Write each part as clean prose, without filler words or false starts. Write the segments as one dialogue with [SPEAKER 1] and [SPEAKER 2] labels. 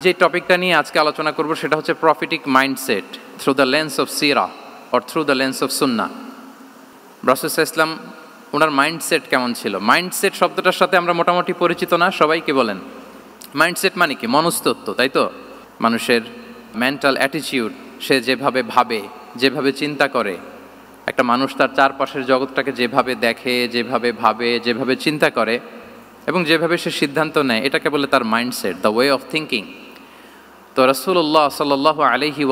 [SPEAKER 1] যে টপিকটা নিয়ে আজকে আলোচনা করব সেটা হচ্ছে prophetic mindset through the lens of সিরা or through the lens of সুন্নাহ। রাসূল সাল্লাল্লাহু আলাইহি ওয়াসাল্লাম ওনার মাইন্ডসেট কেমন ছিল? মাইন্ডসেট শব্দটার সাথে আমরা মোটামুটি পরিচিত না, সবাইকে বলেন মাইন্ডসেট মানে কি? মনস্তত্ত্ব, তাই তো? মানুষের মেন্টাল অ্যাটিটিউড, সে যেভাবে ভাবে, যেভাবে চিন্তা করে, একটা মানুষ তার চারপাশের জগৎটাকে যেভাবে দেখে, যেভাবে ভাবে, যেভাবে চিন্তা করে এবং যেভাবে সে সিদ্ধান্ত নেয়, এটাকে বলে তার mindset, the way of thinking. তো রাসূলুল্লাহ সাল্লাল্লাহু আলাইহি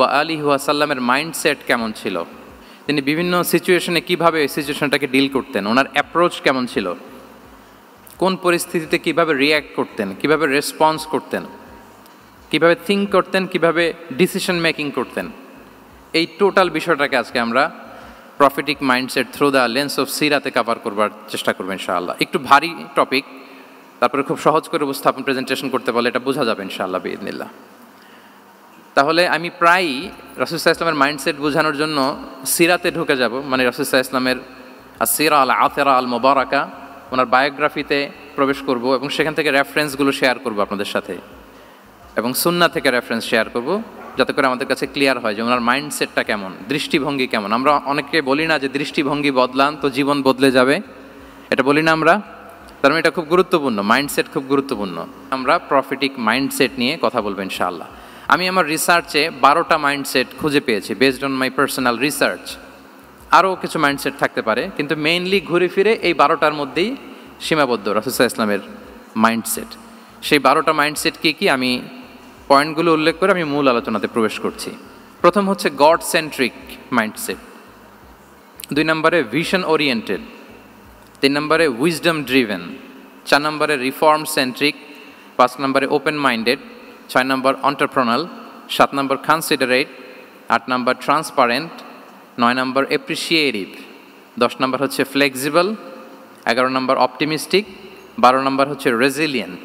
[SPEAKER 1] ওয়াসাল্লামের মাইন্ডসেট কেমন ছিল? তিনি বিভিন্ন সিচুয়েশনে কীভাবে এই সিচুয়েশনটাকে ডিল করতেন, ওনার অ্যাপ্রোচ কেমন ছিল, কোন পরিস্থিতিতে কীভাবে রিয়্যাক্ট করতেন, কীভাবে রেসপন্স করতেন, কীভাবে থিঙ্ক করতেন, কীভাবে ডিসিশন মেকিং করতেন, এই টোটাল বিষয়টাকে আজকে আমরা prophetic mindset through the lens of সিরাতে কভার করবার চেষ্টা করবো ইনশাআল্লাহ। একটু ভারী টপিক, তারপরে খুব সহজ করে উপস্থাপন প্রেজেন্টেশন করতে পারলে এটা বোঝা যাবে ইনশাআল্লাহ বিইذنিল্লাহ। তাহলে আমি প্রায়ই রাসূল সাল্লাল্লাহু আলাইহি ওয়াসাল্লামের মাইন্ডসেট বোঝানোর জন্য সিরাতে ঢুকে যাব, মানে রাসূল সাল্লাল্লাহু আলাইহি ওয়াসাল্লামের আসিরা আল আতিরা আল মুবারাকা, ওনার বায়োগ্রাফিতে প্রবেশ করব এবং সেখান থেকে রেফারেন্সগুলো শেয়ার করব আপনাদের সাথে, এবং সুন্নাহ থেকে রেফারেন্স শেয়ার করব, যাতে করে আমাদের কাছে ক্লিয়ার হয় যে ওনার মাইন্ডসেটটা কেমন, দৃষ্টিভঙ্গি কেমন। আমরা অনেকে বলি না যে দৃষ্টিভঙ্গি বদলান তো জীবন বদলে যাবে, এটা বলি না আমরা? তার মানে এটা খুব গুরুত্বপূর্ণ, মাইন্ডসেট খুব গুরুত্বপূর্ণ। আমরা প্রফিটিক মাইন্ডসেট নিয়ে কথা বলবো ইনশাআল্লাহ। আমি আমার রিসার্চে 12টা মাইন্ডসেট খুঁজে পেয়েছি, based on my personal research. আরও কিছু মাইন্ডসেট থাকতে পারে, কিন্তু মেইনলি ঘুরে ফিরে এই 12টার মধ্যেই সীমাবদ্ধ রাসূল সাল্লাল্লাহু আলাইহি ওয়াসাল্লামের মাইন্ডসেট। সেই 12টা মাইন্ডসেট কী কী, আমি পয়েন্টগুলো উল্লেখ করে আমি মূল আলোচনাতে প্রবেশ করছি। প্রথম হচ্ছে গড সেন্ট্রিক মাইন্ডসেট, 2 নম্বরে ভিশন ওরিয়েন্টেড, 3 নম্বরে উইজডম ড্রিভেন, 4 নম্বরে রিফর্ম সেন্ট্রিক, 5 নম্বরে ওপেন মাইন্ডেড, 6 নম্বর এন্টারপ্রেনাল, 7 নম্বর কনসিডারেট, 8 নম্বর ট্রান্সপারেন্ট, 9 নম্বর অ্যাপ্রিসিয়েটিভ, 10 নম্বর হচ্ছে ফ্লেক্সিবল, 11 নম্বর অপটিমিস্টিক, 12 নম্বর হচ্ছে resilient.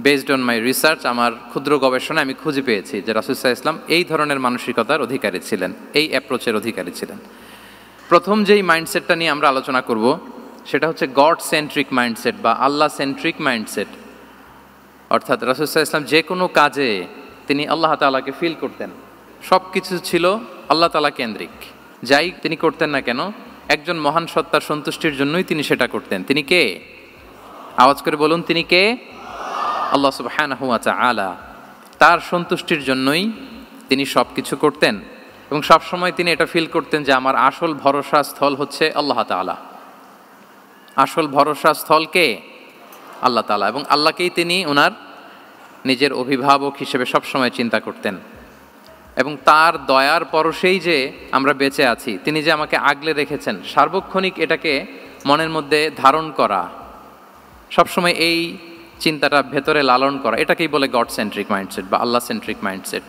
[SPEAKER 1] Based on my research, আমার ক্ষুদ্র গবেষণা আমি খুঁজে পেয়েছি যে রাসূল সাল্লাল্লাহু আলাইহি ওয়াসাল্লাম এই ধরনের মানসিকতার অধিকারী ছিলেন, এই অ্যাপ্রোচের অধিকারী ছিলেন। প্রথম যেই মাইন্ডসেটটা নিয়ে আমরা আলোচনা করব সেটা হচ্ছে গড সেন্ট্রিক মাইন্ডসেট বা আল্লাহ সেন্ট্রিক মাইন্ডসেট। অর্থাৎ রাসূল সাল্লাল্লাহু আলাইহি ওয়াসাল্লাম যে কোনো কাজে তিনি আল্লাহ তাআলাকে ফিল করতেন, সব কিছু ছিল আল্লাহ তাআলা কেন্দ্রিক। যাই তিনি করতেন না কেন, একজন মহান সত্তার সন্তুষ্টির জন্যই তিনি সেটা করতেন। তিনি কে? আওয়াজ করে বলুন, তিনি কে? আল্লাহ সুবহানাহু ওয়া তাআলা। তার সন্তুষ্টির জন্যই তিনি সব কিছু করতেন এবং সবসময় তিনি এটা ফিল করতেন যে আমার আসল ভরসা স্থল হচ্ছে আল্লাহ তাআলা। আসল ভরসা স্থল কে? আল্লাহ তাআলা। এবং আল্লাহকেই তিনি ওনার নিজের অভিভাবক হিসেবে সবসময় চিন্তা করতেন এবং তার দয়ার পরশেই যে আমরা বেঁচে আছি, তিনি যে আমাকে আগলে রেখেছেন, সার্বক্ষণিক এটাকে মনের মধ্যে ধারণ করা, সবসময় এই চিন্তাটা ভেতরে লালন করা, এটাকেই বলে গড সেন্ট্রিক মাইন্ডসেট বা আল্লাহ সেন্ট্রিক মাইন্ডসেট।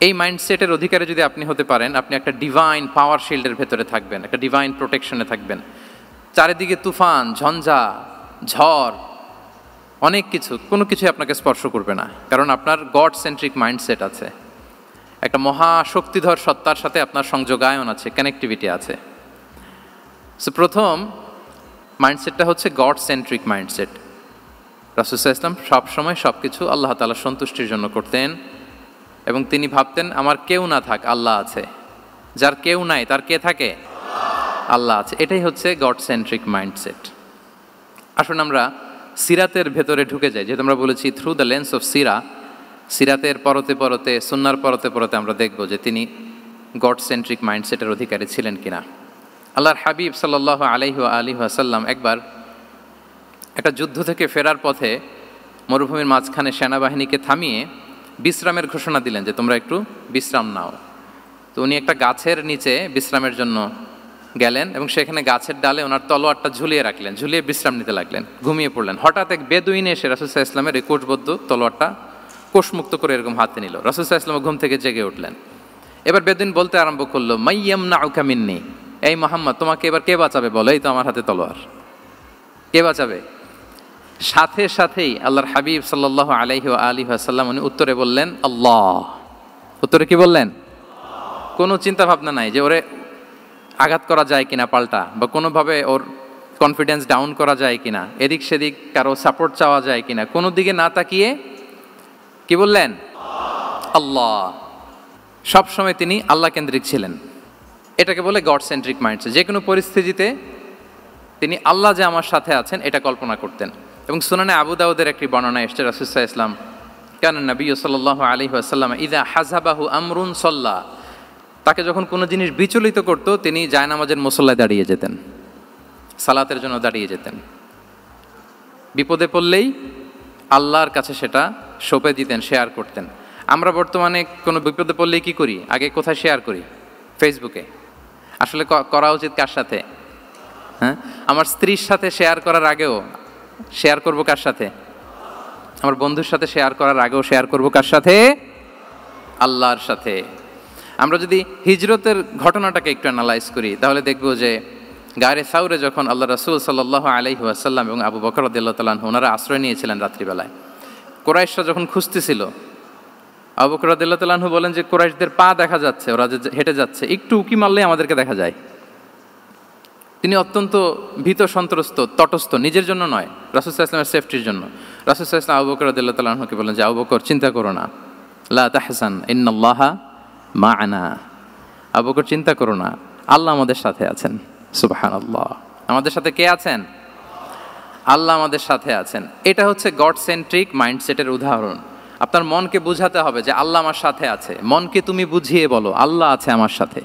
[SPEAKER 1] এই মাইন্ডসেটের অধিকারে যদি আপনি হতে পারেন, আপনি একটা ডিভাইন পাওয়ার শিল্ডের ভেতরে থাকবেন, একটা ডিভাইন প্রোটেকশনে থাকবেন। চারিদিকে তুফান, ঝঞ্ঝা, ঝড়, অনেক কিছু, কোনো কিছুই আপনাকে স্পর্শ করবে না, কারণ আপনার গড সেন্ট্রিক মাইন্ডসেট আছে। একটা মহাশক্তিধর সত্তার সাথে আপনার সংযোগায়ন আছে, কানেক্টিভিটি আছে। সো প্রথম মাইন্ডসেটটা হচ্ছে গড সেন্ট্রিক মাইন্ডসেট। রাসূল সাল্লাল্লাহু আলাইহি ওয়াসাল্লাম সবসময় সব কিছু আল্লাহ তাআলার সন্তুষ্টির জন্য করতেন এবং তিনি ভাবতেন আমার কেউ না থাক, আল্লাহ আছে। যার কেউ নাই তার কে থাকে? আল্লাহ আছে। এটাই হচ্ছে গড সেন্ট্রিক মাইন্ডসেট। আসুন আমরা সিরাতের ভেতরে ঢুকে যাই, যেহেতু আমরা বলেছি থ্রু দ্য লেন্স অফ সিরা। সিরাতের পরতে পরতে, সুন্নাহর পরতে পরতে আমরা দেখব যে তিনি গড সেন্ট্রিক মাইন্ডসেটের অধিকারী ছিলেন কিনা। আল্লাহর হাবিব সাল্লাল্লাহু আলাইহি ওয়াসাল্লাম একবার একটা যুদ্ধ থেকে ফেরার পথে মরুভূমির মাঝখানে সেনাবাহিনীকে থামিয়ে বিশ্রামের ঘোষণা দিলেন যে তোমরা একটু বিশ্রাম নাও। তো উনি একটা গাছের নিচে বিশ্রামের জন্য গেলেন এবং সেখানে গাছের ডালে ওনার তলোয়ারটা ঝুলিয়ে রাখলেন, ঝুলিয়ে বিশ্রাম নিতে লাগলেন, ঘুমিয়ে পড়লেন। হঠাৎ এক বেদুইন এসে রাসূল সাল্লাল্লাহু আলাইহি ওয়াসাল্লামের এই কোষবদ্ধ তলোয়ারটা কোষমুক্ত করে এরকম হাতে নিল। রাসূল সাল্লাল্লাহু আলাইহি ওয়াসাল্লাম ঘুম থেকে জেগে উঠলেন। এবার বেদুইন বলতে আরম্ভ করলো, মাইয়ামনাউকা মিন্নি, এই মুহাম্মদ তোমাকে এবার কে বাঁচাবে বলো, এই তো আমার হাতে তলোয়ার, কে বাঁচাবে? সাথে সাথেই আল্লাহর হাবিব সাল্লাল্লাহু আলাইহি ওয়াসাল্লাম উনি উত্তরে বললেন আল্লাহ। উত্তরে কি বললেন? কোনো চিন্তা ভাবনা নাই যে ওরে আঘাত করা যায় কিনা পাল্টা, বা কোনোভাবে ওর কনফিডেন্স ডাউন করা যায় কিনা, এদিক সেদিক কারো সাপোর্ট চাওয়া যায় কিনা, কোনো দিকে না তাকিয়ে কি বললেন? আল্লাহ, সবসময় তিনি আল্লাহ কেন্দ্রিক ছিলেন। এটাকে বলে গড সেন্ট্রিক মাইন্ডসেট। যে কোনো পরিস্থিতিতে তিনি আল্লাহ যে আমার সাথে আছেন এটা কল্পনা করতেন। এবং সুনানে আবু দাউদের একটি বর্ণনা এসছে, রাসূল সাল্লাল্লাহু আলাইহি ওয়াসাল্লাম কানা নবী সাল্লাল্লাহু আলাইহি ওয়াসাল্লাম ইযা হাযাবাহু আমরুন সাল্লা, তাকে যখন কোনো জিনিস বিচলিত করত তিনি জায়নামাজের মুসল্লায় দাঁড়িয়ে যেতেন, সালাতের জন্য দাঁড়িয়ে যেতেন। বিপদে পড়লেই আল্লাহর কাছে সেটা সঁপে দিতেন, শেয়ার করতেন। আমরা বর্তমানে কোনো বিপদে পড়লেই কি করি? আগে কোথায় শেয়ার করি? ফেসবুকে। আসলে করা উচিত কার সাথে? হ্যাঁ, আমার স্ত্রীর সাথে শেয়ার করার আগেও শেয়ার করব কার সাথে? আমার বন্ধুর সাথে শেয়ার করার আগেও শেয়ার করব কার সাথে? আল্লাহর সাথে। আমরা যদি হিজরতের ঘটনাটাকে একটু অ্যানালাইজ করি তাহলে দেখব যে গায়রে সাউরে যখন আল্লাহ রাসূল সাল্লাল্লাহু আলাইহি ওয়াসাল্লাম এবং আবু বকর রাদিয়াল্লাহু তাআলা আনহু ওনারা আশ্রয় নিয়েছিলেন রাত্রিবেলায়, কুরাইশরা যখন খুঁজতেছিল, আবু বকর রাদিয়াল্লাহু তাআলা আনহু বলেন যে কুরাইশদের পা দেখা যাচ্ছে, ওরা যে হেঁটে যাচ্ছে, একটু উকি মারলেই আমাদেরকে দেখা যায়। তিনি অত্যন্ত ভীত সন্ত্রস্ত, তটস্থ, নিজের জন্য নয়, রাসূল সাল্লাল্লাহু আলাইহি ওয়াসাল্লামের সেফটির জন্য। রাসূল সাল্লাল্লাহু আলাইহি ওয়াসাল্লাম আবু বকর রাদিয়াল্লাহু তাআলা আনহুকে বলেন যে আবু বকর চিন্তা করো না, লা তাহজান ইন্নাল্লাহা মা'ানা, আবু বকর চিন্তা করো না, আল্লাহ আমাদের সাথে আছেন। সুবহানাল্লাহ, আমাদের সাথে কে আছেন? আল্লাহ আমাদের সাথে আছেন। এটা হচ্ছে গড সেন্ট্রিক মাইন্ডসেটের উদাহরণ। আপনার মনকে বুঝাতে হবে যে আল্লাহ আমার সাথে আছে। মনকে তুমি বুঝিয়ে বলো আল্লাহ আছে আমার সাথে।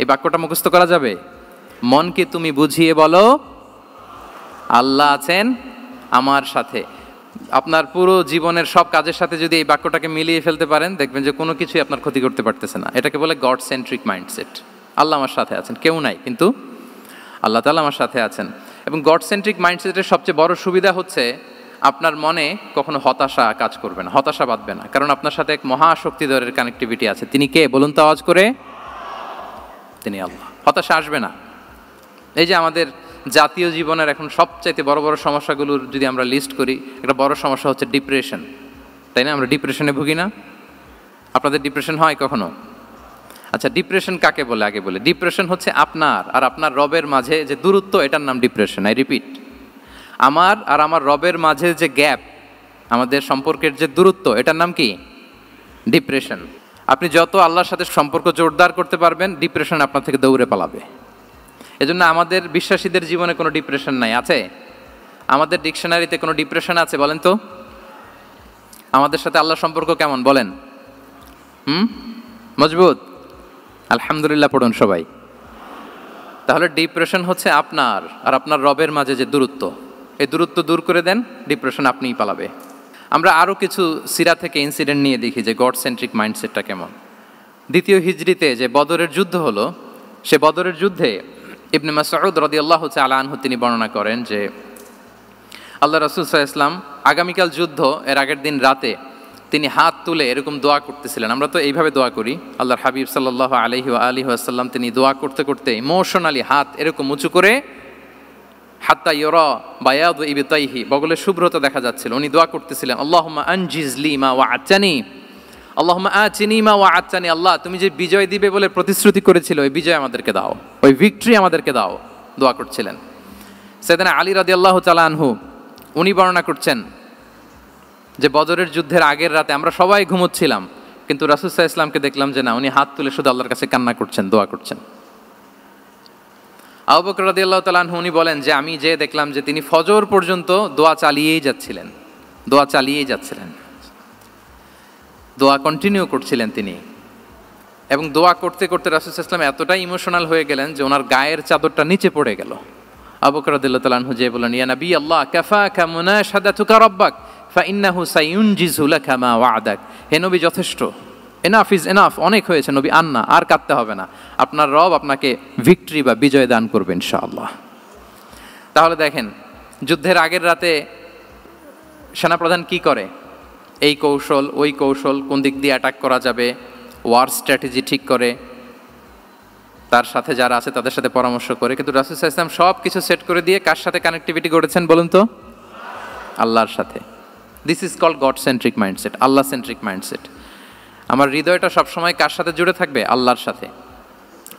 [SPEAKER 1] এই বাক্যটা মুখস্থ করা যাবে? মনকে তুমি বুঝিয়ে বলো আল্লাহ আছেন আমার সাথে। আপনার পুরো জীবনের সব কাজের সাথে যদি এই বাক্যটাকে মিলিয়ে ফেলতে পারেন দেখবেন যে কোনো কিছুই আপনার ক্ষতি করতে পারতেছে না। এটাকে বলে গড সেন্ট্রিক মাইন্ডসেট। আল্লাহ আমার সাথে আছেন, কেউ নাই কিন্তু আল্লাহ তাআলা আমার সাথে আছেন। এবং গড সেন্ট্রিক মাইন্ডসেটের সবচেয়ে বড় সুবিধা হচ্ছে আপনার মনে কখনো হতাশা কাজ করবে না, হতাশা বাঁধবে না, কারণ আপনার সাথে এক মহাশক্তিধরের কানেক্টিভিটি আছে। তিনি কে বলুন তো আওয়াজ করে? তিনি আল্লাহ। হতাশা আসবে না। এই যে আমাদের জাতীয় জীবনের এখন সবচাইতে বড় বড় সমস্যাগুলোর যদি আমরা লিস্ট করি, একটা বড় সমস্যা হচ্ছে ডিপ্রেশন, তাই না? আমরা ডিপ্রেশনে ভুগি না? আপনাদের ডিপ্রেশন হয় কখনো? আচ্ছা, ডিপ্রেশন কাকে বলে আগে বলে। ডিপ্রেশন হচ্ছে আপনার আর আপনার রবের মাঝে যে দূরত্ব, এটার নাম ডিপ্রেশন। আই রিপিট, আমার আর আমার রবের মাঝে যে গ্যাপ, আমাদের সম্পর্কের যে দূরত্ব, এটার নাম কি? ডিপ্রেশন। আপনি যত আল্লাহর সাথে সম্পর্ক জোরদার করতে পারবেন, ডিপ্রেশন আপনার থেকে দৌড়ে পালাবে। এজন্য আমাদের বিশ্বাসীদের জীবনে কোনো ডিপ্রেশন নাই। আছে? আমাদের ডিকশনারিতে কোনো ডিপ্রেশন আছে বলেন তো? আমাদের সাথে আল্লাহর সম্পর্ক কেমন বলেন? মজবুত? আলহামদুলিল্লাহ পড়ুন সবাই। তাহলে ডিপ্রেশন হচ্ছে আপনার আর আপনার রবের মাঝে যে দূরত্ব, এই দূরত্ব দূর করে দেন, ডিপ্রেশন আপনিই পালাবে। আমরা আরও কিছু সিরা থেকে ইনসিডেন্ট নিয়ে দেখি যে গড সেন্ট্রিক মাইন্ডসেটটা কেমন। দ্বিতীয় হিজরিতে যে বদরের যুদ্ধ হলো, সে বদরের যুদ্ধে ইবনে মাসউদ রাদিয়াল্লাহু তাআলা আনহু তিনি বর্ণনা করেন যে আল্লাহ রাসূল সাল্লাল্লাহু আলাইহি ওয়াসাল্লাম আগামীকাল যুদ্ধ, এর আগের দিন রাতে তিনি হাত তুলে এরকম দোয়া করতেছিলেন। আমরা তো এইভাবে দোয়া করি। আল্লাহর হাবিব সাল্লাল্লাহু আলাইহি ওয়াসাল্লাম তিনি দোয়া করতে করতে ইমোশনালি হাত এরকম উঁচু করে, হাত্তা ইউরা বায়াদু ইবতাইহি, বগলের শুভ্রতা দেখা যাচ্ছিল, উনি দোয়া করতেছিলেন আল্লাহুম্মা আনজিজলি মা ওয়া'আতানি, আল্লাহুম্মা আতিনি মা ওয়া'আতানি, আল্লাহ তুমি যে বিজয় দিবে বলে প্রতিশ্রুতি করেছিল ওই বিজয় আমাদেরকে দাও, ওই ভিক্টরি আমাদেরকে দাও, দোয়া করছিলেন। সাইয়েদনা আলী রাদিয়াল্লাহু তাআলা আনহু উনি বর্ণনা করছেন যে বদরের যুদ্ধের আগের রাতে আমরা সবাই ঘুমোচ্ছিলাম, কিন্তু রাসূল সাল্লাল্লাহু আলাইহি ওয়াসাল্লামকে দেখলাম যে না, উনি হাত তুলে শুধু আল্লাহর কাছে কান্না করছেন, দোয়া করছেন। আবু বকর রাদিয়াল্লাহু তাআলা আনহু উনি বলেন যে আমি যে দেখলাম যে তিনি ফজর পর্যন্ত দোয়া চালিয়েই যাচ্ছিলেন, দোয়া চালিয়েই যাচ্ছিলেন, দোয়া কন্টিনিউ করছিলেন তিনি। এবং দোয়া করতে করতে রাসূল সাল্লাল্লাহু আলাইহি ওয়াসাল্লাম এতটাই ইমোশনাল হয়ে গেলেন যে ওনার গায়ের চাদরটা নিচে পড়ে গেল। আবু বকর রাদিয়াল্লাহু তাআলা আনহু যে বলেন ইয়া নবী আল্লাহ কাফাকা মুনাশাদাতুকা রাব্বাক ফাইন্নাহু সায়ুনজিজু লাকা মা ওয়া'দাক, হে নবী যথেষ্ট, এনাফ ইজ এনাফ, অনেক হয়েছে নবী, আন্না, আর কাঁদতে হবে না, আপনার রব আপনাকে ভিক্টরি বা বিজয় দান করবে ইনশাআল্লাহ। তাহলে দেখেন যুদ্ধের আগের রাতে সেনাপ্রধান কি করে? এই কৌশল ওই কৌশল, কোন দিক দিয়ে অ্যাটাক করা যাবে, ওয়ার স্ট্র্যাটেজি ঠিক করে, তার সাথে যারা আছে তাদের সাথে পরামর্শ করে। কিন্তু রাসূল সাল্লাল্লাহু আলাইহি ওয়াসাল্লাম সব কিছু সেট করে দিয়ে কার সাথে কানেক্টিভিটি গড়েছেন বলুন তো? আল্লাহর সাথে। This is called God centric mindset, Allah centric mindset. আমার হৃদয়টা সবসময় কার সাথে জুড়ে থাকবে? আল্লাহর সাথে,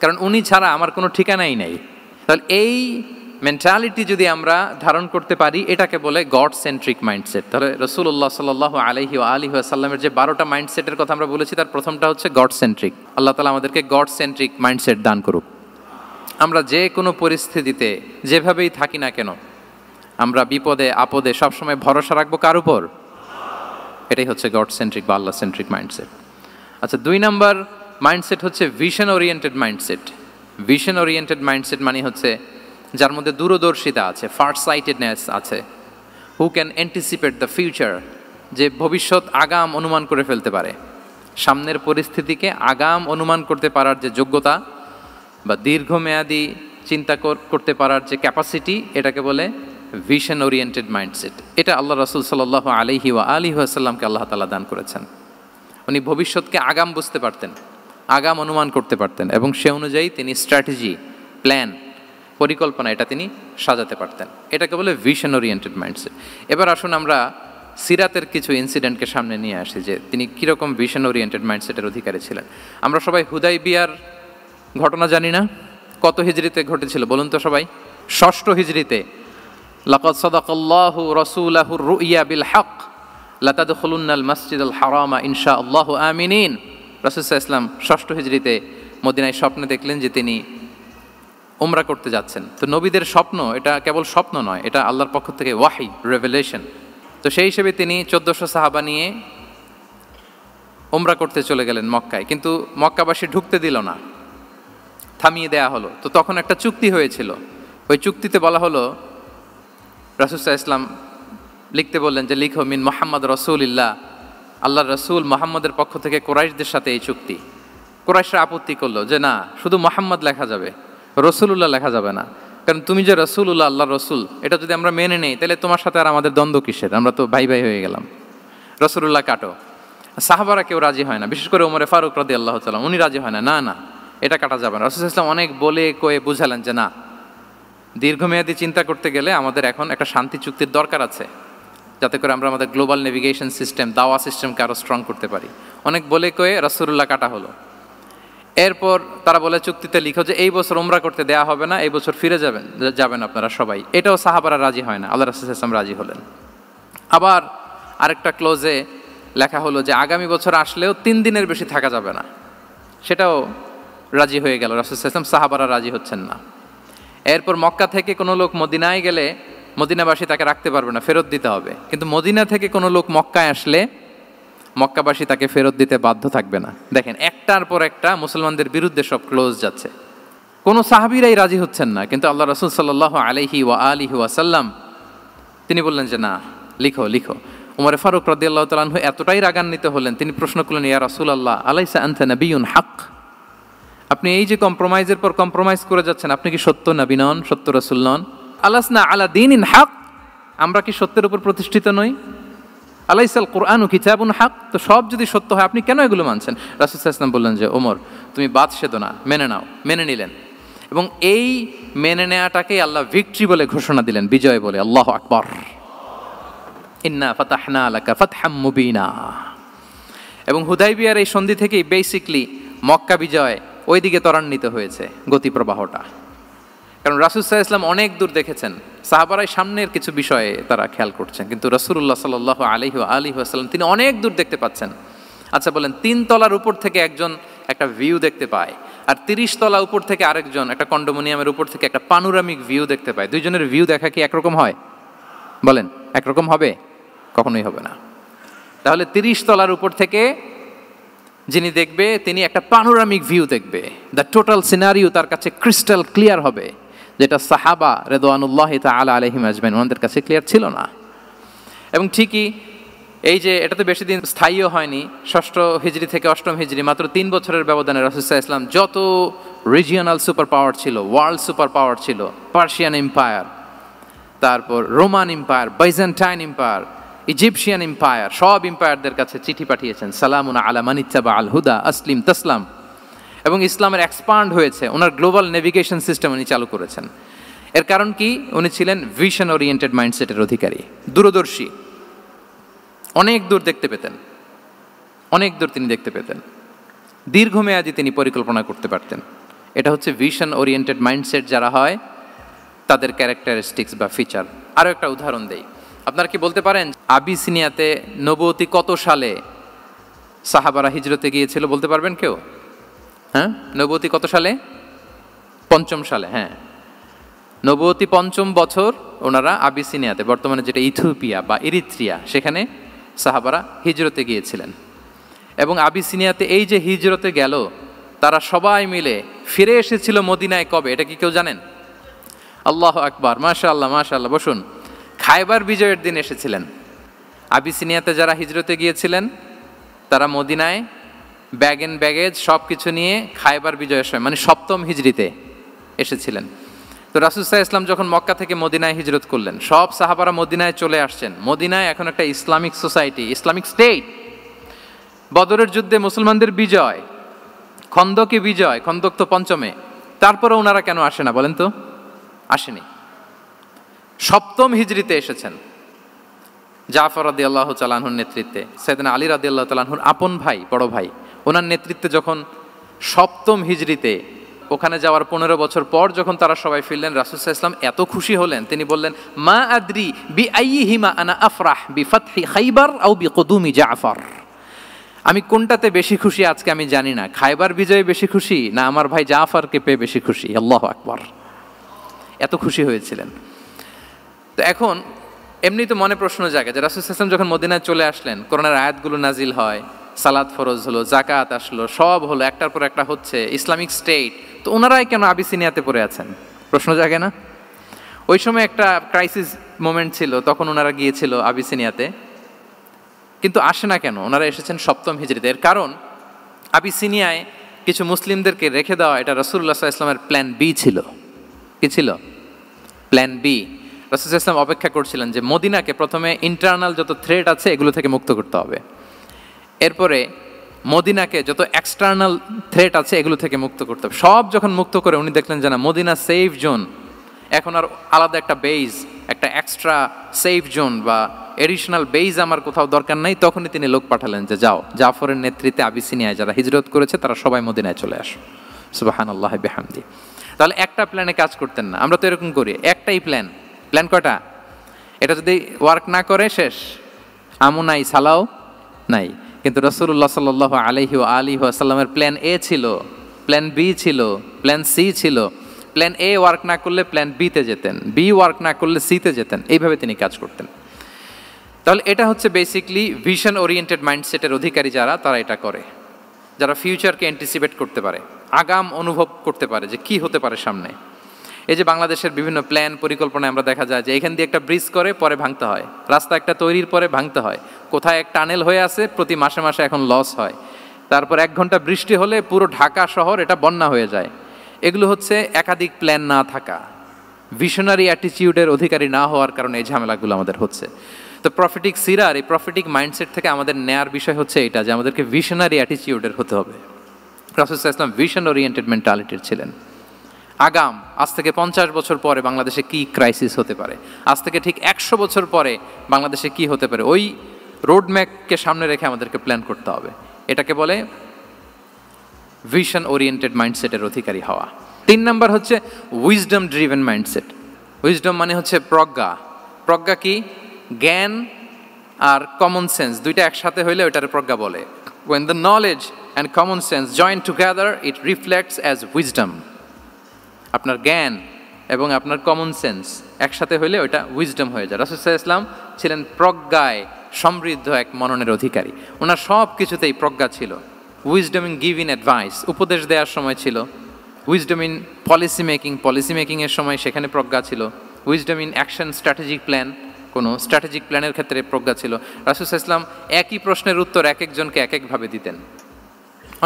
[SPEAKER 1] কারণ উনি ছাড়া আমার কোনো ঠিকানাই নেই। তাহলে এই মেন্টালিটি যদি আমরা ধারণ করতে পারি, এটাকে বলে গড সেন্ট্রিক মাইন্ডসেট। তাহলে রাসূলুল্লাহ সাল্লাল্লাহু আলাইহি ওয়া আলিহি ওয়াসাল্লামের যে 12টা মাইন্ডসেটের কথা আমরা বলেছি, তার প্রথমটা হচ্ছে গড সেন্ট্রিক। আল্লাহ তাআলা আমাদেরকে গড সেন্ট্রিক মাইন্ডসেট দান করুক। আমরা যে কোনো পরিস্থিতিতে যেভাবেই থাকি না কেন, আমরা বিপদে আপদে সবসময় ভরসা রাখবো কার উপর? এটাই হচ্ছে গড সেন্ট্রিক বা আল্লাহ সেন্ট্রিক মাইন্ডসেট। আচ্ছা, 2 নাম্বার মাইন্ডসেট হচ্ছে vision oriented mindset. Vision oriented mindset মানে হচ্ছে যার মধ্যে দূরদর্শিতা আছে, ফার সাইটেডনেস আছে, who can anticipate the future, যে ভবিষ্যৎ আগাম অনুমান করে ফেলতে পারে, সামনের পরিস্থিতিকে আগাম অনুমান করতে পারার যে যোগ্যতা বা দীর্ঘমেয়াদী চিন্তা করতে পারার যে ক্যাপাসিটি, এটাকে বলে ভিশন ওরিয়েন্টেড মাইন্ডসেট। এটা আল্লাহ রাসূল সাল্লাল্লাহু আলাইহি ওয়া আলিহি ওয়াসাল্লামকে আল্লাহ তাআলা দান করেছেন। উনি ভবিষ্যৎকে আগাম বুঝতে পারতেন, আগাম অনুমান করতে পারতেন, এবং সে অনুযায়ী তিনি স্ট্র্যাটেজি, প্ল্যান, পরিকল্পনা এটা তিনি সাজাতে পারতেন। এটাকে বলে ভিশন ওরিয়েন্টেড মাইন্ডসেট। এবার আসুন আমরা সিরাতের কিছু ইনসিডেন্টকে সামনে নিয়ে আসি যে তিনি কীরকম ভিশন ওরিয়েন্টেড মাইন্ডসেটের অধিকারী ছিলেন। আমরা সবাই হুদাইবিয়ার ঘটনা জানি না? কত হিজরিতে ঘটেছিল বলুন তো সবাই? 6ষ্ঠ হিজরিতে। লাকাদ সাদাকাল্লাহু রাসূলাহুর রুইয়া বিল হক লাতাদখুলুন্নাল মাসজিদাল হারামা ইনশাআল্লাহু আমিনিন। রাসূল সাল্লাল্লাহু আলাইহি ওয়াসাল্লাম 6ষ্ঠ হিজরিতে মদিনায় স্বপ্নে দেখলেন যে তিনি উমরা করতে যাচ্ছেন। তো নবীদের স্বপ্ন এটা কেবল স্বপ্ন নয়, এটা আল্লাহর পক্ষ থেকে ওয়াহি, রেভেলেশন। তো সেই হিসেবে তিনি 1400 সাহাবা নিয়ে উমরা করতে চলে গেলেন মক্কায়, কিন্তু মক্কাবাসী ঢুকতে দিল না, থামিয়ে দেয়া হলো। তো তখন একটা চুক্তি হয়েছিল, ওই চুক্তিতে বলা হলো, রাসূল সাল্লাল্লাহু আলাইহি ওয়াসাল্লাম লিখতে বললেন যে লিখো মিন মুহাম্মদ রাসূলিল্লাহ, আল্লাহর রাসূল মুহাম্মদের পক্ষ থেকে কুরাইশদের সাথে এই চুক্তি। কুরাইশরা আপত্তি করলো যে না, শুধু মুহাম্মদ লেখা যাবে, রসুলুল্লাহ লেখা যাবে না, কারণ তুমি যে রসুলুল্লাহ, আল্লাহর রসুল, এটা যদি আমরা মেনে নেই তাহলে তোমার সাথে আর আমাদের দ্বন্দ্ব কিসের, আমরা তো ভাই ভাই হয়ে গেলাম, রসুলুল্লাহ কাটো। সাহাবারা কেউ রাজি হয় না, বিশেষ করে ওমরে ফারুক রাদিয়াল্লাহু তাআলা, উনি রাজি হয় না, না না এটা কাটা যাবে না। রাসূল সাল্লাল্লাহু আলাইহি ওয়াসাল্লাম অনেক বলে কয়ে বুঝালেন যে না, দীর্ঘমেয়াদী চিন্তা করতে গেলে আমাদের এখন একটা শান্তি চুক্তির দরকার আছে, যাতে করে আমরা আমাদের গ্লোবাল নেভিগেশন সিস্টেম, দাওয়া সিস্টেমকে আরও স্ট্রং করতে পারি। অনেক বলে কয়ে রাসূলুল্লাহ কাটা হলো। এরপর তারা বলে চুক্তিতে লিখো যে এই বছর উমরা করতে দেয়া হবে না, এই বছর ফিরে যাবেন আপনারা সবাই। এটাও সাহাবারা রাজি হয় না, আল্লাহ রাসূল সাল্লাল্লাহু আলাইহি ওয়াসাল্লাম রাজি হলেন। আবার আরেকটা ক্লোজে লেখা হলো যে আগামী বছর আসলেও 3 দিনের বেশি থাকা যাবে না, সেটাও রাজি হয়ে গেল রাসূল সাল্লাল্লাহু আলাইহি ওয়াসাল্লাম, সাহাবারা রাজি হচ্ছেন না। এরপর মক্কা থেকে কোনো লোক মদিনায় গেলে মদিনাবাসী তাকে রাখতে পারবে না, ফেরত দিতে হবে। কিন্তু মদিনা থেকে কোনো লোক মক্কায় আসলে মক্কাবাসী তাকে ফেরত দিতে বাধ্য থাকবে না। দেখেন, একটার পর একটা মুসলমানদের বিরুদ্ধে সব ক্লোজ যাচ্ছে, কোনো সাহাবীরাই রাজি হচ্ছেন না। কিন্তু আল্লাহ রাসূল সাল্লাল্লাহু আলাইহি ওয়া আলিহি ওয়াসাল্লাম তিনি বললেন যে না, লিখো লিখো। উমরে ফারুক রাদিয়াল্লাহু তাআলা আনহু এতটাই রাগান্বিত হলেন, তিনি প্রশ্ন করলেন, ইয়া রাসূলুল্লাহ, আলাইসা আনতা নাবিয়্যুন হক, আপনি এই যে কম্প্রোমাইজের পর কম্প্রোমাইজ করে যাচ্ছেন, আপনি কি সত্য নবী নন, সত্য রাসূল নন? আলাসনা আলা দীনিন হক, আমরা কি সত্যের উপর প্রতিষ্ঠিত নই? আলাইসাল কুরআনু কিতাবুন হক, তো সব যদি সত্য হয় আপনি কেন এগুলো মানছেন? রাসূল সাল্লাল্লাহু আলাইহি ওয়াসাল্লাম বললেন যে ওমর, তুমি বাদ সেদো না, মেনে নাও। মেনে নিলেন, এবং এই মেনে নেওয়াটাকে আল্লাহ ভিক্টরি বলে ঘোষণা দিলেন, বিজয় বলে। আল্লাহু আকবার। ইন্না ফাতাহনা লাকা ফাতহাম মুবিনা। এবং হুদাইবিয়ার এই সন্ধি থেকেই বেসিকলি মক্কা বিজয় ওইদিকে ত্বরান্বিত হয়েছে গতি প্রবাহটা। কারণ রাসূল সাল্লাল্লাহু আলাইহি ওয়াসাল্লাম অনেক দূর দেখেছেন, সাহাবারাই সামনের কিছু বিষয়ে তারা খেয়াল করছেন, কিন্তু রাসূলুল্লাহ সাল্লাল্লাহু আলাইহি ওয়া আলিহি ওয়াসাল্লাম তিনি অনেক দূর দেখতে পাচ্ছেন। আচ্ছা বলেন, 3 তলার উপর থেকে একজন একটা ভিউ দেখতে পায়, আর 30 তলা উপর থেকে আরেকজন একটা কন্ডোমিনিয়ামের উপর থেকে একটা পানোরামিক ভিউ দেখতে পায়। দুইজনের ভিউ দেখা কি একরকম হয়? বলেন, একরকম হবে? কখনোই হবে না। তাহলে 30 তলার উপর থেকে যিনি দেখবে তিনি একটা পানোরামিক ভিউ দেখবে, দ্য টোটাল সিনারিও তার কাছে ক্রিস্টাল ক্লিয়ার হবে, যেটা সাহাবা রিদওয়ানুল্লাহি তাআলা আলাইহিম আজমাইন ওনাদের কাছে ক্লিয়ার ছিল না। এবং ঠিকই এই যে এটা তো বেশি দিন স্থায়ীও হয়নি, 6ষ্ঠ হিজরি থেকে 8ম হিজরি, মাত্র 3 বছরের ব্যবধানে রাসূল সাল্লাল্লাহু আলাইহি ওয়াসাল্লাম যত রিজিওনাল সুপার পাওয়ার ছিল, ওয়ার্ল্ড সুপার পাওয়ার ছিল, পার্সিয়ান এম্পায়ার, তারপর Roman empire, Byzantine empire, Egyptian empire, সব এম্পায়ারদের কাছে চিঠি পাঠিয়েছেন, সালামুন আলা মান ইত্তাবা আল হুদা আসলিম তাসলাম। এবং ইসলামের এক্সপান্ড হয়েছে, ওনার গ্লোবাল নেভিগেশন সিস্টেম উনি চালু করেছেন। এর কারণ কি? উনি ছিলেন ভিশন ওরিয়েন্টেড মাইন্ডসেটের অধিকারী, দূরদর্শী, অনেক দূর দেখতে পেতেন, অনেক দূর তিনি দেখতে পেতেন, দীর্ঘমেয়াদী তিনি পরিকল্পনা করতে পারতেন। এটা হচ্ছে ভিশন ওরিয়েন্টেড মাইন্ডসেট যারা হয়, তাদের ক্যারেক্টারিস্টিক্স বা ফিচার। আরও একটা উদাহরণ দেই, আপনারা কি বলতে পারেন আবিসিনিয়াতে নবুয়তি কত সালে সাহাবারা হিজরতে গিয়েছিল, বলতে পারবেন কেউ? হ্যাঁ, নবুয়তি কত সালে? 5ম সালে। হ্যাঁ, নবুয়তি 5ম বছর ওনারা আবিসিনিয়াতে, বর্তমানে যেটা ইথিওপিয়া বা ইরিত্রিয়া, সেখানে সাহাবারা হিজরতে গিয়েছিলেন। এবং আবিসিনিয়াতে এই যে হিজরতে গেল, তারা সবাই মিলে ফিরে এসেছিল মদিনায় কবে, এটা কি কেউ জানেন? আল্লাহু আকবার, মাশাআল্লাহ মাশাআল্লাহ। বসুন। খায়বার বিজয়ের দিন এসেছিলেন। আবিসিনিয়াতে যারা হিজরতে গিয়েছিলেন তারা মদিনায় ব্যাগ এন্ড ব্যাগেজ সব কিছু নিয়ে খায়বার বিজয়ের সময়, মানে 7ম হিজরিতে এসেছিলেন। তো রাসূল সাল্লাল্লাহু আলাইহি ওয়াসাল্লাম যখন মক্কা থেকে মদিনায় হিজরত করলেন, সব সাহাবারা মদিনায় চলে আসছেন। মদিনায় এখন একটা ইসলামিক সোসাইটি, ইসলামিক স্টেট। বদরের যুদ্ধে মুসলমানদের বিজয়, খন্দকে বিজয়, খন্দক তো 5মে। তারপরে ওনারা কেন আসে না বলেন তো? আসেনি। 7ম হিজরিতে এসেছেন। জাফর রাদিয়াল্লাহু তাআলা আনহুর নেতৃত্বে, সাইয়েদনা আলী রাদিয়াল্লাহু তাআলা আনহুর আপন ভাই, বড় ভাই, ওনার নেতৃত্বে যখন 7ম হিজরিতে ওখানে যাওয়ার 15 বছর পর যখন তারা সবাই ফিরলেন, রাসূল সাল্লাল্লাহু আলাইহি ওয়াসাল্লাম এত খুশি হলেন, তিনি বললেন, মা আদরি বি আইয়িহিমা আনা আফরাহ বিফাতহি খাইবার আও বিকুদুমি জাফর। আমি কোনটাতে বেশি খুশি আজকে আমি জানি না, খায়বার বিজয়ে বেশি খুশি না আমার ভাই জাফরকে পেয়ে বেশি খুশি। আল্লাহু আকবার, এত খুশি হয়েছিলেন। তো এখন এমনি তো মনে প্রশ্ন জাগে যে রাসূল সাল্লাল্লাহু আলাইহি ওয়াসাল্লাম যখন মদিনায় চলে আসলেন, কোরআনের আয়াতগুলো নাজিল হয়, সালাত ফরজ হলো, জাকাত আসলো, সব হলো, একটার পর একটা হচ্ছে, ইসলামিক স্টেট, তো ওনারাই কেন আবিসিনিয়াতে পড়ে আছেন? প্রশ্ন জাগে না? ওই সময় একটা ক্রাইসিস মোমেন্ট ছিল, তখন ওনারা গিয়েছিল আবিসিনিয়াতে, কিন্তু আসে না কেন? ওনারা এসেছেন 7ম হিজরিতে। এর কারণ আবিসিনিয়ায় কিছু মুসলিমদেরকে রেখে দেওয়া, এটা রাসূলুল্লাহ সাল্লাল্লাহু আলাইহি ওয়াসাল্লামের প্ল্যান বি ছিল। কি ছিল? Plan B. রাসূল সাল্লাল্লাহু আলাইহি ওয়াসাল্লাম অপেক্ষা করছিলেন যে মদিনাকে প্রথমে ইন্টারনাল যত থ্রেট আছে এগুলো থেকে মুক্ত করতে হবে, এরপরে মদিনাকে যত এক্সটার্নাল থ্রেট আছে এগুলো থেকে মুক্ত করতে হবে। সব যখন মুক্ত করে উনি দেখলেন যে না, মদিনা সেফ জোন, এখন আর আলাদা একটা বেইজ, একটা এক্সট্রা সেফ জোন বা এডিশনাল বেইজ আমার কোথাও দরকার নাই। তখনই তিনি লোক পাঠালেন যে যাও, জাফরের নেতৃত্বে আবিসিনিয়ায় যারা হিজরত করেছে তারা সবাই মদিনায় চলে আসো। সুবহানাল্লাহ বিহামদি। তাহলে একটা প্ল্যানে কাজ করতেন না, আমরা তো এরকম করি, একটাই প্ল্যান। প্ল্যান কয়টা? এটা যদি ওয়ার্ক না করে শেষ, আমও নাই, সালাও নাই। কিন্তু রাসূলুল্লাহ সাল্লাল্লাহু আলাইহি ওয়া আলিহি ওয়াসাল্লামের প্ল্যান এ ছিল, প্ল্যান বি ছিল, প্ল্যান সি ছিল। প্ল্যান এ ওয়ার্ক না করলে প্ল্যান বিতে যেতেন, বি ওয়ার্ক না করলে সিতে যেতেন, এইভাবে তিনি কাজ করতেন। তাহলে এটা হচ্ছে বেসিকলি ভিশন ওরিয়েন্টেড মাইন্ডসেটের অধিকারী যারা, তারা এটা করে, যারা ফিউচারকে অ্যান্টিসিপেট করতে পারে, আগাম অনুভব করতে পারে যে কি হতে পারে সামনে। এই যে বাংলাদেশের বিভিন্ন প্ল্যান পরিকল্পনায় আমরা দেখা যায় যে এখান দিয়ে একটা ব্রিজ করে পরে ভাঙতে হয়, রাস্তা একটা তৈরির পরে ভাঙতে হয়, কোথায় এক টানেল হয়ে আছে প্রতি মাসে মাসে এখন লস হয়, তারপর 1 ঘন্টা বৃষ্টি হলে পুরো ঢাকা শহর এটা বন্যা হয়ে যায়। এগুলো হচ্ছে একাধিক প্ল্যান না থাকা, ভিশনারি অ্যাটিটিউডের অধিকারী না হওয়ার কারণে এই ঝামেলাগুলো আমাদের হচ্ছে। তো প্রফেটিক সিরার এই প্রফেটিক মাইন্ডসেট থেকে আমাদের নেয়ার বিষয় হচ্ছে এটা, যে আমাদেরকে ভিশনারি অ্যাটিটিউডের হতে হবে। রাসূল সাল্লাল্লাহু আলাইহি ওয়াসাল্লাম ভিশন ওরিয়েন্টেড মেন্টালিটির ছিলেন। আগাম আজ থেকে 50 বছর পরে বাংলাদেশে কি ক্রাইসিস হতে পারে, আজ থেকে ঠিক 100 বছর পরে বাংলাদেশে কি হতে পারে, ওই রোডম্যাপকে সামনে রেখে আমাদেরকে প্ল্যান করতে হবে। এটাকে বলে ভিশন ওরিয়েন্টেড মাইন্ডসেটের অধিকারী হওয়া। 3 নাম্বার হচ্ছে উইজডম ড্রিভেন মাইন্ডসেট। উইজডম মানে হচ্ছে প্রজ্ঞা। প্রজ্ঞা কি? জ্ঞান আর কমন সেন্স দুইটা একসাথে হইলে ওইটার প্রজ্ঞা বলে। When the knowledge and common sense join together, it reflects as wisdom. আপনার জ্ঞান এবং আপনার কমন সেন্স একসাথে হইলে ওইটা উইজডম হয়ে যায়। রাসূল সাল্লাল্লাহু আলাইহি ওয়াসাল্লাম ছিলেন প্রজ্ঞায় সমৃদ্ধ এক মননের অধিকারী। ওনার সব কিছুতেই প্রজ্ঞা ছিল। উইজডম ইন গিভিং অ্যাডভাইস, উপদেশ দেওয়ার সময় ছিল। উইজডম ইন পলিসি মেকিংয়ের সময় সেখানে প্রজ্ঞা ছিল। Wisdom in action strategic plan, কোনো স্ট্র্যাটেজিক প্ল্যানের ক্ষেত্রে প্রজ্ঞা ছিল। রাসূল সাল্লাল্লাহু আলাইহি ওয়াসাল্লাম একই প্রশ্নের উত্তর এক একজনকে এক একভাবে দিতেন।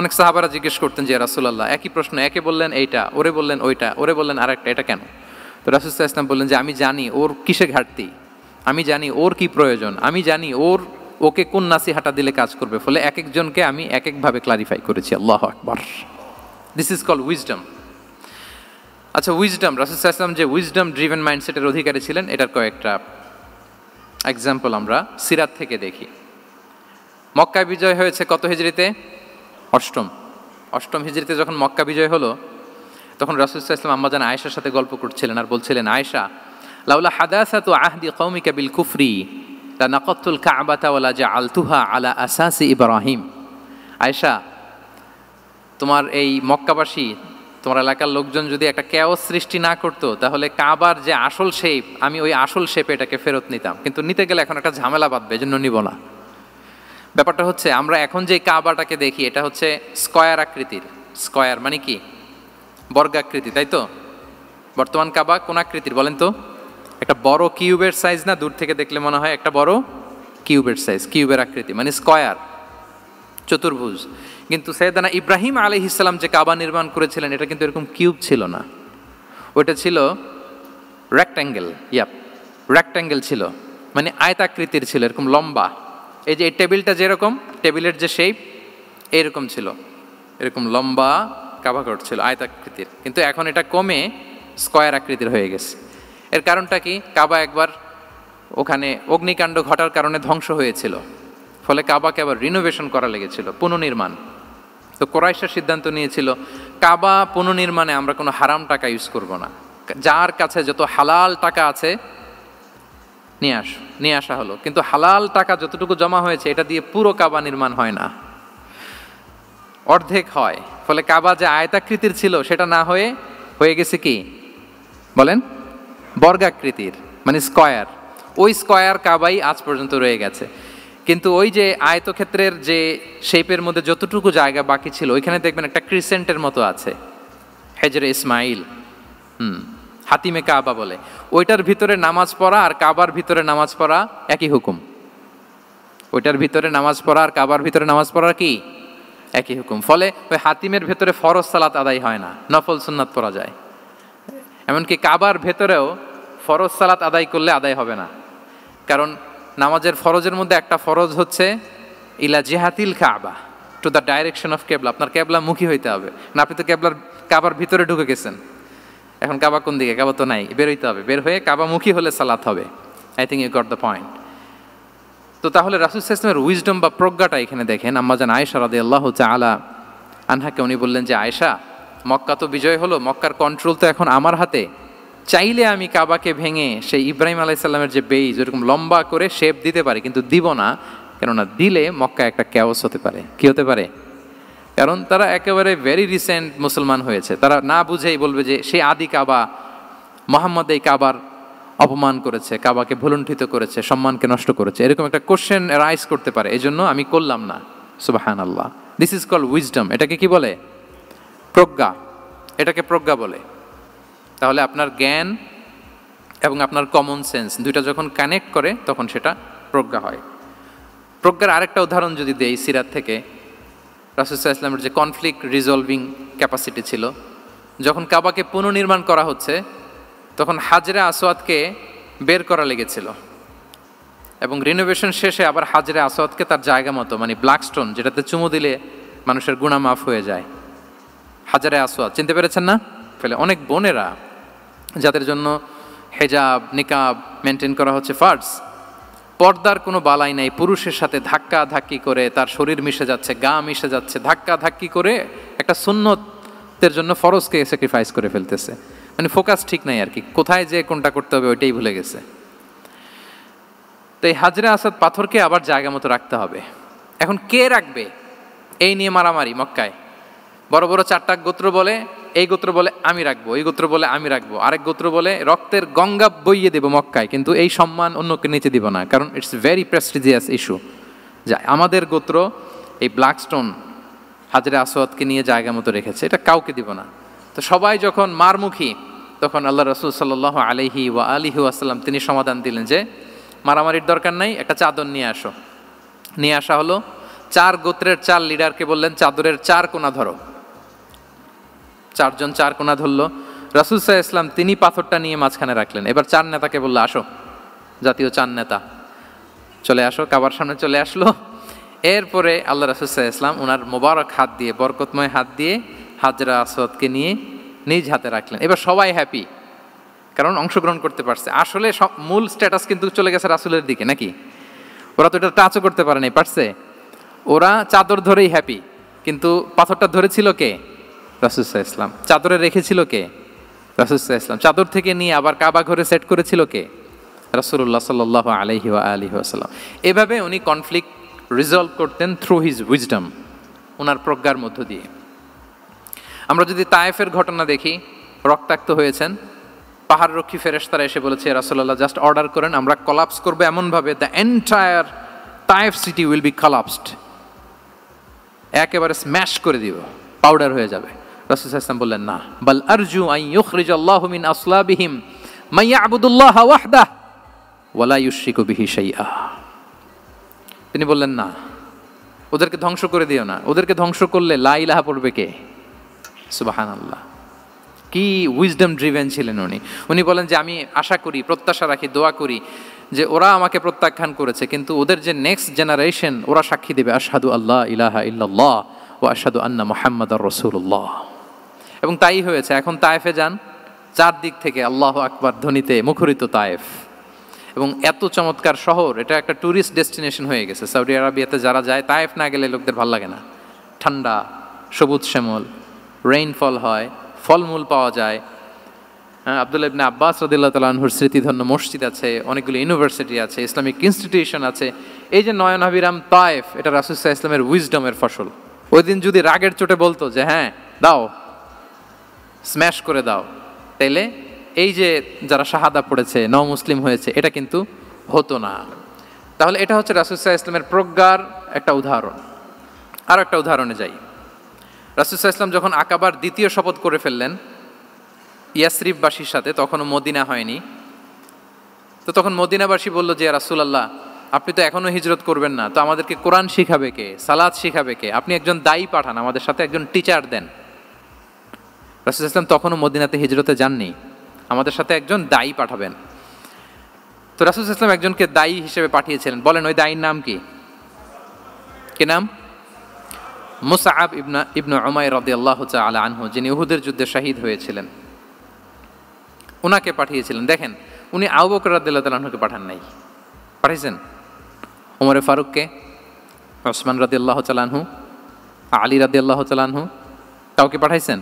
[SPEAKER 1] অনেক সাহাবারা জিজ্ঞেস করতেন যে রাসূলুল্লাহ একই প্রশ্ন, একে বললেন এইটা, ওরে বললেন ওইটা, ওরে বললেন আরেকটা, এটা কেন? তো রাসূল সাল্লাল্লাহু আলাইহি ওয়াসাল্লাম বললেন যে আমি জানি ওর কিসে ঘাটতি, আমি জানি ওর কি প্রয়োজন, আমি জানি ওকে কোন নাসিহাটা দিলে কাজ করবে, ফলে এক একজনকে আমি এক একভাবে ক্লারিফাই করেছি। আল্লাহু আকবার। This is called wisdom. আচ্ছা, উইজডম, রাসূল সাল্লাল্লাহু আলাইহি ওয়াসাল্লাম যে উইজডম ড্রিভেন মাইন্ডসেটের অধিকারী ছিলেন, এটার কয়েকটা এক্সাম্পল আমরা সিরাত থেকে দেখি। মক্কা বিজয় হয়েছে কত হিজরিতে? অষ্টম হিজরিতে যখন মক্কা বিজয় হলো, তখন রাসূল সাল্লাল্লাহু আলাইহি ওয়াসাল্লাম আম্মাজান আয়েশার সাথে গল্প করছিলেন আর বলছিলেন, আয়েশা, লাউলা হাদাসাতু আহদি কওমিকা বিল কুফরি লানাকাতুল কাবাতা ওয়ালা জাআলতুহা আলা আসাসি ইব্রাহিম। আয়েশা, তোমার এই মক্কাবাসী, তোমার এলাকার লোকজন যদি একটা কেওস সৃষ্টি না করতো, তাহলে কাবার যে আসল শেপ, আমি ওই আসল শেপে এটাকে ফেরত নিতাম, কিন্তু নিতে গেলে এখন একটা ঝামেলা বাঁধবে, এজন্য নিব না। ব্যাপারটা হচ্ছে, আমরা এখন যে কাবাটাকে দেখি এটা হচ্ছে স্কয়ার আকৃতির। স্কয়ার মানে কি? বর্গাকৃতি, তাই তো? বর্তমান কাবা কোন আকৃতির বলেন তো? একটা বড় কিউবের সাইজ না? দূর থেকে দেখলে মনে হয় একটা বড় কিউবের সাইজ, কিউবের আকৃতি মানে স্কয়ার, চতুর্ভুজ। কিন্তু সাইয়েদনা ইব্রাহিম আলাইহিস সালাম যে কাবা নির্মাণ করেছিলেন, এটা কিন্তু এরকম কিউব ছিল না, ওটা ছিল রেক্ট্যাঙ্গেল। রেক্ট্যাঙ্গেল ছিল, মানে আয়তাকৃতির ছিল, এরকম লম্বা। এই যে এই টেবিলটা যেরকম, টেবিলের যে শেপ এরকম ছিল, এরকম লম্বা কাবা ঘর ছিল আয়তাকৃতির। কিন্তু এখন এটা কমে স্কয়ার আকৃতির হয়ে গেছে। এর কারণটা কি? কাবা একবার ওখানে অগ্নিকাণ্ড ঘটার কারণে ধ্বংস হয়েছিল, ফলে কাবাকে আবার রিনোভেশন করা লেগেছিল, পুনর্নির্মাণ। তো কুরাইশরা সিদ্ধান্ত নিয়েছিল, কাবা পুনর্নির্মাণে আমরা কোনো হারাম টাকা ইউজ করব না, যার কাছে যত হালাল টাকা আছে নিয়ে আসা হলো। কিন্তু হালাল টাকা যতটুকু জমা হয়েছে, এটা দিয়ে পুরো কাবা নির্মাণ হয় না, অর্ধেক হয়। ফলে কাবা যে আয়তাকৃতির ছিল সেটা না হয়ে গেছে কি বলেন? বর্গাকৃতির, মানে স্কয়ার। ওই স্কয়ার কাবাই আজ পর্যন্ত রয়ে গেছে। কিন্তু ওই যে আয়তক্ষেত্রের যে শেপের মধ্যে যতটুকু জায়গা বাকি ছিল, ওইখানে দেখবেন একটা ক্রিসেন্টের মতো আছে, হেজরে ইসমাইল, হাতিমে কাবা বলে। ওইটার ভিতরে নামাজ পড়া আর কাবার ভিতরে নামাজ পড়া একই হুকুম। ওইটার ভিতরে নামাজ পড়া আর কাবার ভিতরে নামাজ পড়া কি একই হুকুম। ফলে ওই হাতিমের ভেতরে ফরজ সালাত আদায় হয় না, নফল সুন্নাত পড়া যায়। এমনকি কাবার ভেতরেও ফরজ সালাত আদায় করলে আদায় হবে না, কারণ নামাজের ফরজের মধ্যে একটা ফরজ হচ্ছে ইলা জিহাতিল কাবা, টু দ্য ডাইরেকশন অফ কেবলা। আপনার কেবলা মুখী হইতে হবে না। আপনি তো কাবার ভিতরে ঢুকে গেছেন, এখন কাবা কোন দিকে? কাবা তো নাই, বের হইতে হবে। বের হয়ে কাবা মুখী হলে সালাত হবে। I think you got the point. তো তাহলে রাসূল সাল্লাল্লাহু আলাইহি ওয়াসাল্লামের উইজডম বা প্রজ্ঞাটা এখানে দেখেন। আম্মাজান আয়েশা রাদিয়াল্লাহু তাআলা আনহাকে উনি বললেন যে, আয়েশা, মক্কা তো বিজয় হলো, মক্কার কন্ট্রোল তো এখন আমার হাতে। চাইলে আমি কাবাকে ভেঙে সেই ইব্রাহিম আলাইহিস সালামের যে বেইজ, ওরকম লম্বা করে শেপ দিতে পারি, কিন্তু দিব না। কেননা দিলে মক্কা একটা ক্যাওস হতে পারে। কি হতে পারে? কারণ তারা একেবারে ভেরি রিসেন্ট মুসলমান হয়েছে, তারা না বুঝেই বলবে যে সেই আদি কাবা, মুহাম্মদ এই কাবার অপমান করেছে, কাবাকে ভুলুণ্ঠিত করেছে, সম্মানকে নষ্ট করেছে, এরকম একটা কোশ্চেন রাইজ করতে পারে। এই জন্য আমি করলাম না। সুবহানাল্লাহ, দিস ইজ কল্ড উইজডম। এটাকে কি বলে? প্রজ্ঞা। এটাকে প্রজ্ঞা বলে। তাহলে আপনার জ্ঞান এবং আপনার কমন সেন্স দুইটা যখন কানেক্ট করে, তখন সেটা প্রজ্ঞা হয়। প্রজ্ঞার আরেকটা উদাহরণ যদি দেই সিরাত থেকে, রাসূল সাল্লাল্লাহু আলাইহি ওয়াসাল্লামের যে কনফ্লিক্ট রিজলভিং ক্যাপাসিটি ছিল, যখন কাবাকে পুনর্নির্মাণ করা হচ্ছে, তখন হাজরে আসওয়াদকে বের করা লেগেছিল, এবং রিনোভেশন শেষে আবার হাজরে আসওয়াদকে তার জায়গা মতো, মানে ব্ল্যাক স্টোন, যেটাতে চুমু দিলে মানুষের গুনাহ মাফ হয়ে যায়, হাজরে আসওয়াদ, চিনতে পেরেছেন না? ফলে অনেক বোনেরা যাদের জন্য হেজাব নিকাব মেনটেন করা হচ্ছে ফার্জ, পর্দার কোনো বালাই নাই, পুরুষের সাথে ধাক্কা ধাক্কি করে তার শরীর মিশে যাচ্ছে, গা মিশে যাচ্ছে, ধাক্কা ধাক্কি করে একটা সুন্নতের জন্য ফরজকে স্যাক্রিফাইস করে ফেলতেছে। মানে ফোকাস ঠিক নাই আর কি, কোথায় যে কোনটা করতে হবে ওইটাই ভুলে গেছে। তো এই হাজরে আসওয়াদ পাথরকে আবার জায়গা মতো রাখতে হবে। এখন কে রাখবে? এই নিয়ে মারামারি মক্কায়। বড় বড় চারটা গোত্র বলে, এই গোত্র বলে আমি রাখবো, এই গোত্র বলে আমি রাখবো, আরেক গোত্র বলে রক্তের গঙ্গা বইয়ে দেবো মক্কায়, কিন্তু এই সম্মান অন্যকে নিতে দিব না, কারণ ইটস ভেরি প্রেস্টিজিয়াস ইস্যু। যা আমাদের গোত্র এই ব্ল্যাক স্টোন হাজরে আসওয়াদকে নিয়ে জায়গা মতো রেখেছে, এটা কাউকে দিব না। তো সবাই যখন মারমুখী, তখন আল্লাহ রাসূল সাল্লাল্লাহু আলাইহি ওয়া আলিহি ওয়াসাল্লাম তিনি সমাধান দিলেন যে মারামারির দরকার নাই, একটা চাদর নিয়ে আসো। নিয়ে আসা হলো। 4 গোত্রের 4 লিডারকে বললেন, চাদরের 4 কোণা ধরো। 4 জন 4 কোণা ধরলো। রাসূল সাল্লাল্লাহু আলাইহি ওয়াসাল্লাম তিনি পাথরটা নিয়ে মাঝখানে রাখলেন। এবার 4 নেতাকে বললো, আসো, জাতীয় 4 নেতা চলে আসো, কাবার সামনে চলে আসলো। এরপরে আল্লাহ রাসূল সাল্লাল্লাহু আলাইহি ওয়াসাল্লাম ওনার মোবারক হাত দিয়ে, বরকতময় হাত দিয়ে হাজরা আসওয়াদকে নিয়ে নিজ হাতে রাখলেন। এবার সবাই হ্যাপি, কারণ অংশগ্রহণ করতে পারছে। আসলে মূল স্ট্যাটাস কিন্তু চলে গেছে রাসূলের দিকে, নাকি? ওরা তো এটা টাচও করতে পারে নাই, পারছে? ওরা চাদর ধরেই হ্যাপি, কিন্তু পাথরটা ধরেছিল কে? রাসূল সাল্লাল্লাহু আলাইহি ওয়াসাল্লাম। চাদরে রেখেছিল কে? রাসূল সাল্লাল্লাহু আলাইহি ওয়াসাল্লাম। চাদর থেকে নিয়ে আবার কাবা ঘরে সেট করেছিল কে? রাসূলুল্লাহ সাল্লাল্লাহু আলাইহি ওয়াসাল্লাম। এভাবে উনি কনফ্লিক্ট রিজলভ করতেন থ্রু হিজ উইজডম, ওনার প্রজ্ঞার মধ্য দিয়ে। আমরা যদি তায়েফের ঘটনা দেখি, রক্তাক্ত হয়েছেন, পাহাড়রক্ষী ফেরেশতারা এসে বলেছে রাসূলুল্লাহ জাস্ট অর্ডার করেন, আমরা কলাপস করবো এমনভাবে the entire Taif city will be collapsed, একেবারে স্ম্যাশ করে দিব, পাউডার হয়ে যাবে। রাসূল সাল্লাল্লাহু আলাইহি ওয়াসাল্লাম বললেন না, বাল আরজু আন ইউখরিজাল্লাহু মিন আসলাবিহিম মান ইয়াবুদুল্লাহ ওয়াহদাহু ওয়া লা ইউশরিকু বিহি শাইআ। তিনি বললেন না, ওদেরকে ধ্বংস করে দিও না, ওদেরকে ধ্বংস করলে লা ইলাহা পড়বে কে? সুবহানাল্লাহ। কি উইজডম ড্রিভেন ছিলেন উনি। উনি বলেন যে আমি আশা করি, প্রত্যাশা রাখি, দোয়া করি যে ওরা আমাকে প্রত্যাখ্যান করেছে, কিন্তু ওদের যে নেক্সট জেনারেশন ওরা সাক্ষী দেবে আশহাদু আল্লাহ ইলাহা ইল্লাল্লাহ ওয়া আশহাদু আন্না মুহাম্মাদার রাসূলুল্লাহ। এবং তাই হয়েছে। এখন তায়েফে যান, চারদিক থেকে আল্লাহু আকবার ধ্বনিতে মুখরিত তায়েফ, এবং এত চমৎকার শহর, এটা একটা ট্যুরিস্ট ডেস্টিনেশন হয়ে গেছে। সৌদি আরবিয়াতে যারা যায়, তায়েফ না গেলে লোকদের ভালো লাগে না। ঠান্ডা, সবুজ শ্যামল, রেইনফল হয়, ফলমূল পাওয়া যায়। আব্দুল্লাহ ইবনে আব্বাস রাদিয়াল্লাহু তাআলা আনহুর স্মৃতিধন্য মসজিদ আছে, অনেকগুলো ইউনিভার্সিটি আছে, ইসলামিক ইনস্টিটিউশন আছে। এই যে নয়নাভিরাম তায়েফ, এটা রাসূল সাল্লাল্লাহু আলাইহি ওয়াসাল্লামের উইজডমের ফসল। ওই দিন যদি রাগের চোটে বলতো যে হ্যাঁ দাও, স্ম্যাশ করে দাও, তাইলে এই যে যারা শাহাদা পড়েছে, নও মুসলিম হয়েছে, এটা কিন্তু হতো না। তাহলে এটা হচ্ছে রাসূল সাল্লাল্লাহু আলাইহি ওয়াসাল্লামের প্রজ্ঞার একটা উদাহরণ। আর একটা উদাহরণে যাই। রাসূল সাল্লাল্লাহু আলাইহি ওয়াসাল্লাম যখন আকাবার দ্বিতীয় শপথ করে ফেললেন ইয়াসরিববাসীর সাথে, তখনও মদিনা হয়নি, তো তখন মদিনাবাসী বলল যে রাসূলুল্লাহ আপনি তো এখনো হিজরত করবেন না, তো আমাদেরকে কোরআন শিখাবে কে, সালাত শিখাবে কে, আপনি একজন দায়ী পাঠান, আমাদের সাথে একজন টিচার দেন। রাসূল সাল্লাল্লাহু আলাইহি ওয়াসাল্লাম তখনও মদিনাতে হিজরতে যাননি, আমাদের সাথে একজন দায়ী পাঠাবেন। তো রাসূল সাল্লাল্লাহু আলাইহি ওয়াসাল্লাম একজনকে দায়ী হিসেবে পাঠিয়েছিলেন। বলেন ওই দায়ীর নাম কি? কি নাম? মুসআব ইবনে উমাইর রাদিয়াল্লাহু তাআলা আনহু, যিনি উহুদের যুদ্ধে শহীদ হয়েছিলেন, উনাকে পাঠিয়েছিলেন। দেখেন, উনি আবু বকর রাদিয়াল্লাহু তাআলা আনহুকে পাঠান নাই, পাঠিয়েছেন ওমরে ফারুককে, ওসমান রাদিয়াল্লাহু তাআলা আনহু, আলী রাদিয়াল্লাহু তাআলা আনহু, কাউকে পাঠাইছেন?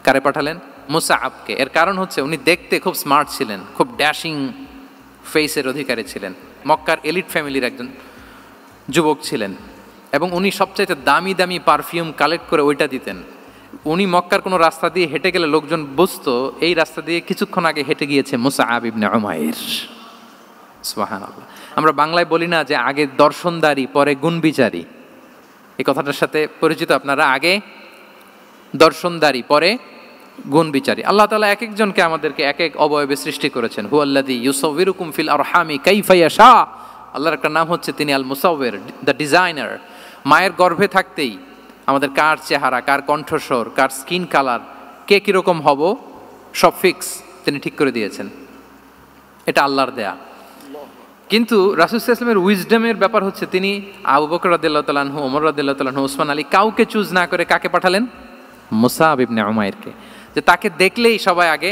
[SPEAKER 1] কারে পাঠালেন? মুসআবকে। এর কারণ হচ্ছে উনি দেখতে খুব স্মার্ট ছিলেন, খুব ড্যাশিং ফেসের অধিকারী ছিলেন, মক্কার এলিট ফ্যামিলির একজন যুবক ছিলেন, এবং উনি সবচাইতে দামি দামি পারফিউম কালেক্ট করে ওইটা দিতেন। উনি মক্কার কোনো রাস্তা দিয়ে হেঁটে গেলে লোকজন বুঝতো এই রাস্তা দিয়ে কিছুক্ষণ আগে হেঁটে গিয়েছে মুসআব ইবনে উমাইর। সুবহানাল্লাহ। আমরা বাংলায় বলি না যে আগে দর্শনদারি পরে গুণবিচারী, এই কথাটার সাথে পরিচিত আপনারা? আগে দর্শনদারি পরে গুণবিচারী। আল্লাহ তাআলা এক একজনকে আমাদেরকে এক এক অবয়বে সৃষ্টি করেছেন। হুয়াল্লাযী ইউসাউবিরুকুম ফিল আরহামি কাইফা ইয়াশা। আল্লাহর একটা নাম হচ্ছে তিনি আল মুসাউবির, দ্য ডিজাইনার। মায়ের গর্ভে থাকতেই আমাদের কার চেহারা, কার কণ্ঠস্বর, কার স্কিন কালার, কে কীরকম হব, সব ফিক্স তিনি ঠিক করে দিয়েছেন। এটা আল্লাহর দেয়া। কিন্তু রাসূল সাল্লাল্লাহু আলাইহি ওয়াসাল্লামের উইজডমের ব্যাপার হচ্ছে তিনি আবু বকর রাদিয়াল্লাহু তাআলা আনহু, ওমর রাদিয়াল্লাহু তাআলা আনহু, ওসমান আলী, কাউকে চুজ না করে কাকে পাঠালেন? মুসআব ইবনে উমাইরকে, যে তাকে দেখলেই সবাই আগে